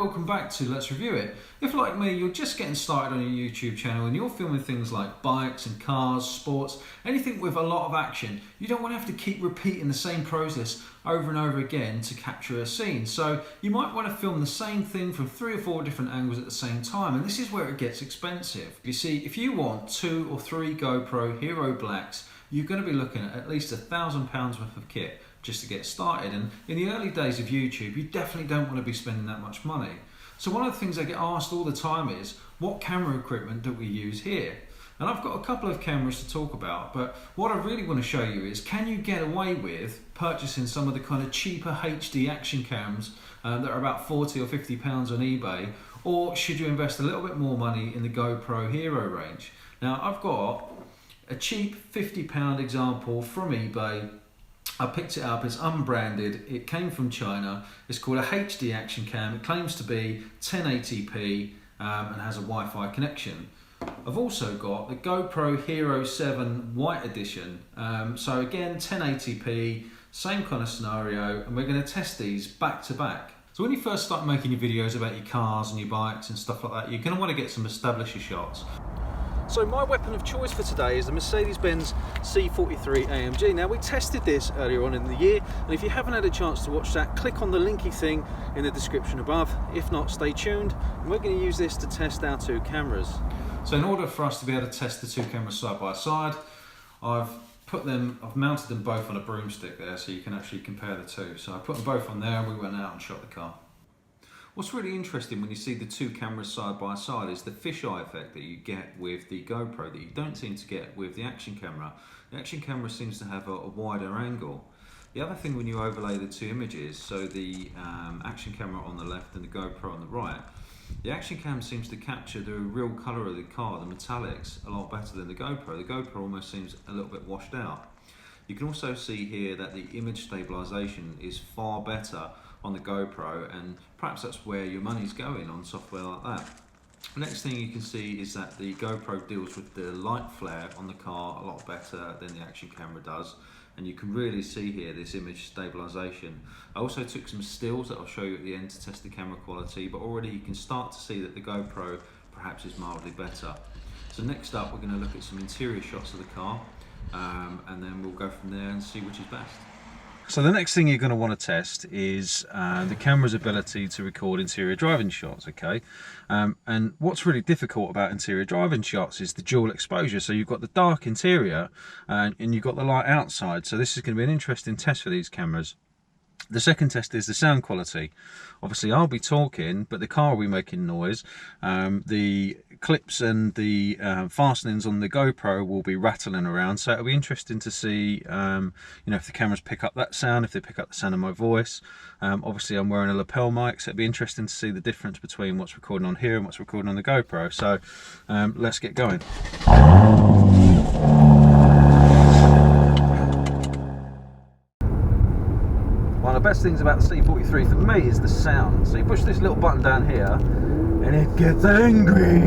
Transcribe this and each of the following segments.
welcome back to Let's Review It. If like me, you're just getting started on your YouTube channel and you're filming things like bikes and cars, sports, anything with a lot of action, you don't want to have to keep repeating the same process over and over again to capture a scene. So you might want to film the same thing from 3 or 4 different angles at the same time, and this is where it gets expensive. You see, if you want 2 or 3 GoPro Hero Blacks, you're going to be looking at least £1,000 worth of kit just to get started. And in the early days of YouTube, you definitely don't want to be spending that much money. So one of the things I get asked all the time is, what camera equipment do we use here? And I've got a couple of cameras to talk about, but what I really want to show you is, can you get away with purchasing some of the kind of cheaper HD action cams that are about 40 or 50 pounds on eBay, or should you invest a little bit more money in the GoPro Hero range? Now, I've got a cheap £50 example from eBay. I picked it up, it's unbranded, it came from China, it's called a HD action cam, it claims to be 1080p and has a Wi-Fi connection. I've also got the GoPro Hero 7 White Edition, so again 1080p, same kind of scenario, and we're going to test these back to back. So when you first start making your videos about your cars and your bikes and stuff like that, you're going to want to get some establisher shots. So my weapon of choice for today is the Mercedes-Benz C43 AMG. Now, we tested this earlier on in the year, and if you haven't had a chance to watch that, click on the linky thing in the description above. If not, stay tuned, and we're going to use this to test our 2 cameras. So in order for us to be able to test the 2 cameras side by side, I've mounted them both on a broomstick there, so you can actually compare the 2. So I put them both on there and we went out and shot the car. What's really interesting when you see the 2 cameras side by side is the fisheye effect that you get with the GoPro that you don't seem to get with the action camera. The action camera seems to have a wider angle. The other thing when you overlay the 2 images, so the action camera on the left and the GoPro on the right, the action cam seems to capture the real colour of the car, the metallics, a lot better than the GoPro. The GoPro almost seems a little bit washed out. You can also see here that the image stabilisation is far better on the GoPro, and perhaps that's where your money's going on software like that. Next thing you can see is that the GoPro deals with the light flare on the car a lot better than the action camera does, and you can really see here this image stabilisation. I also took some stills that I'll show you at the end to test the camera quality, but already you can start to see that the GoPro perhaps is mildly better. So next up, we're going to look at some interior shots of the car, and then we'll go from there and see which is best. So the next thing you're going to want to test is the camera's ability to record interior driving shots, okay? And what's really difficult about interior driving shots is the dual exposure. So you've got the dark interior and you've got the light outside. So this is going to be an interesting test for these cameras. The second test is the sound quality. Obviously I'll be talking, but the car will be making noise. The clips and the fastenings on the GoPro will be rattling around, so it'll be interesting to see if the cameras pick up that sound, if they pick up the sound of my voice. Obviously I'm wearing a lapel mic, so it'll be interesting to see the difference between what's recording on here and what's recording on the GoPro. So let's get going. One of the best things about the C43 for me is the sound. So you push this little button down here and it gets angry.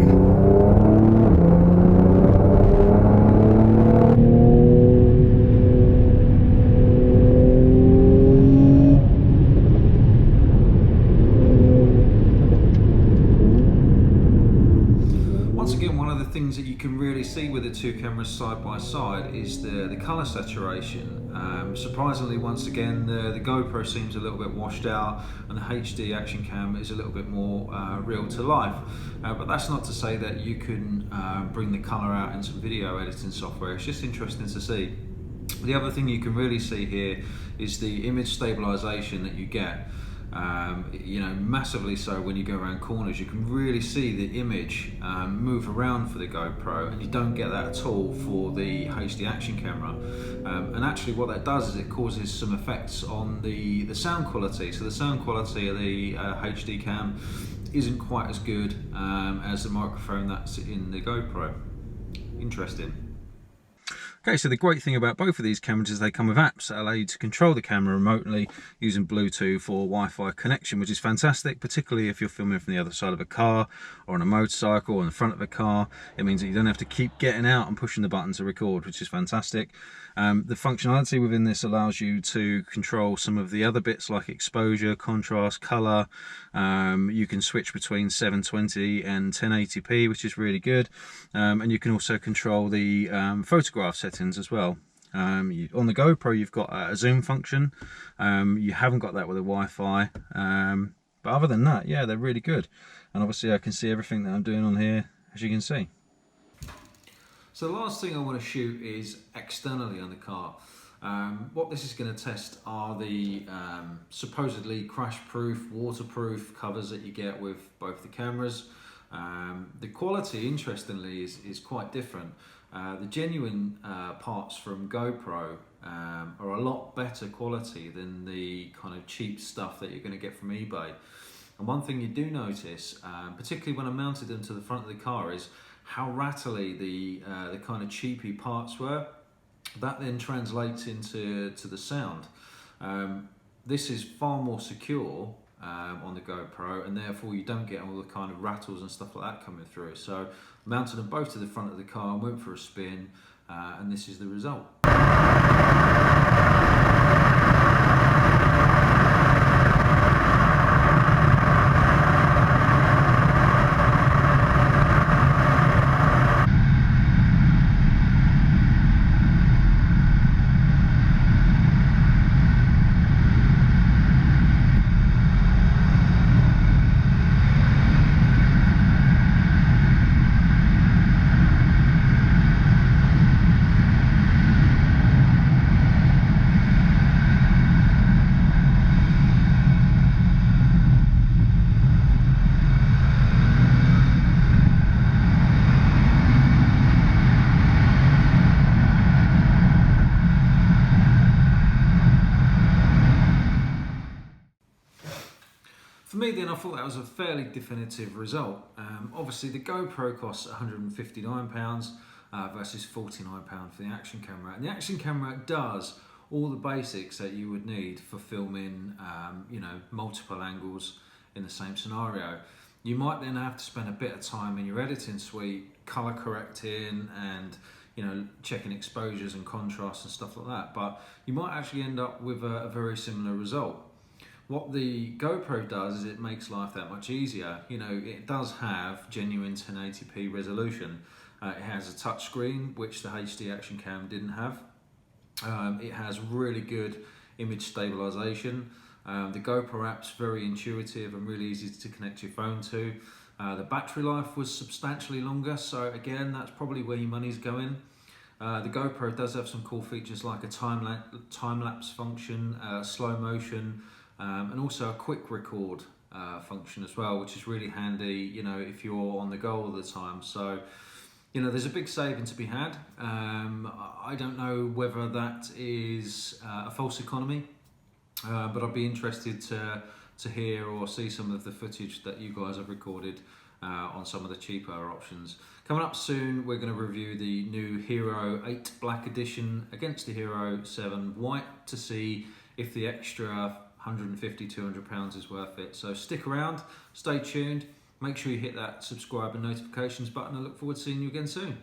Things that you can really see with the 2 cameras side by side is the colour saturation. Surprisingly, once again, the GoPro seems a little bit washed out and the HD action cam is a little bit more real to life. But that's not to say that you can bring the colour out in some video editing software. It's just interesting to see. The other thing you can really see here is the image stabilisation that you get. Massively so when you go around corners. You can really see the image move around for the GoPro, and you don't get that at all for the HD action camera. And actually what that does is it causes some effects on the sound quality. So the sound quality of the HD cam isn't quite as good as the microphone that's in the GoPro. Interesting. Okay, so the great thing about both of these cameras is they come with apps that allow you to control the camera remotely using Bluetooth or Wi-Fi connection, which is fantastic, particularly if you're filming from the other side of a car or on a motorcycle or in the front of a car. It means that you don't have to keep getting out and pushing the button to record, which is fantastic. The functionality within this allows you to control some of the other bits like exposure, contrast, color. You can switch between 720 and 1080p, which is really good. And you can also control the photograph settings as well. On the GoPro, you've got a zoom function. You haven't got that with the Wi-Fi. But other than that, yeah, they're really good. And obviously I can see everything that I'm doing on here, as you can see. So the last thing I want to shoot is externally on the car. What this is going to test are the supposedly crash-proof, waterproof covers that you get with both the cameras. The quality, interestingly, is quite different. The genuine parts from GoPro are a lot better quality than the kind of cheap stuff that you're going to get from eBay. And one thing you do notice, particularly when I mounted them to the front of the car, is how rattly the kind of cheapy parts were. That then translates into the sound. This is far more secure on the GoPro, and therefore you don't get all the kind of rattles and stuff like that coming through. So mounted them both to the front of the car and went for a spin, and this is the result. For me then, I thought that was a fairly definitive result. Obviously the GoPro costs £159 versus £49 for the action camera. And the action camera does all the basics that you would need for filming multiple angles in the same scenario. You might then have to spend a bit of time in your editing suite, color correcting and checking exposures and contrasts and stuff like that. But you might actually end up with a very similar result. What the GoPro does is it makes life that much easier. It does have genuine 1080p resolution. It has a touch screen, which the HD action cam didn't have. It has really good image stabilization. The GoPro app's very intuitive and really easy to connect your phone to. The battery life was substantially longer, so again, that's probably where your money's going. The GoPro does have some cool features like a time-lapse function, slow motion, and also a quick record function as well, which is really handy, if you're on the go all the time. So, there's a big saving to be had. I don't know whether that is a false economy, but I'd be interested to hear or see some of the footage that you guys have recorded on some of the cheaper options. Coming up soon, we're going to review the new Hero 8 Black Edition against the Hero 7 White to see if the extra £150–200 is worth it. So stick around, stay tuned, make sure you hit that subscribe and notifications button. I look forward to seeing you again soon.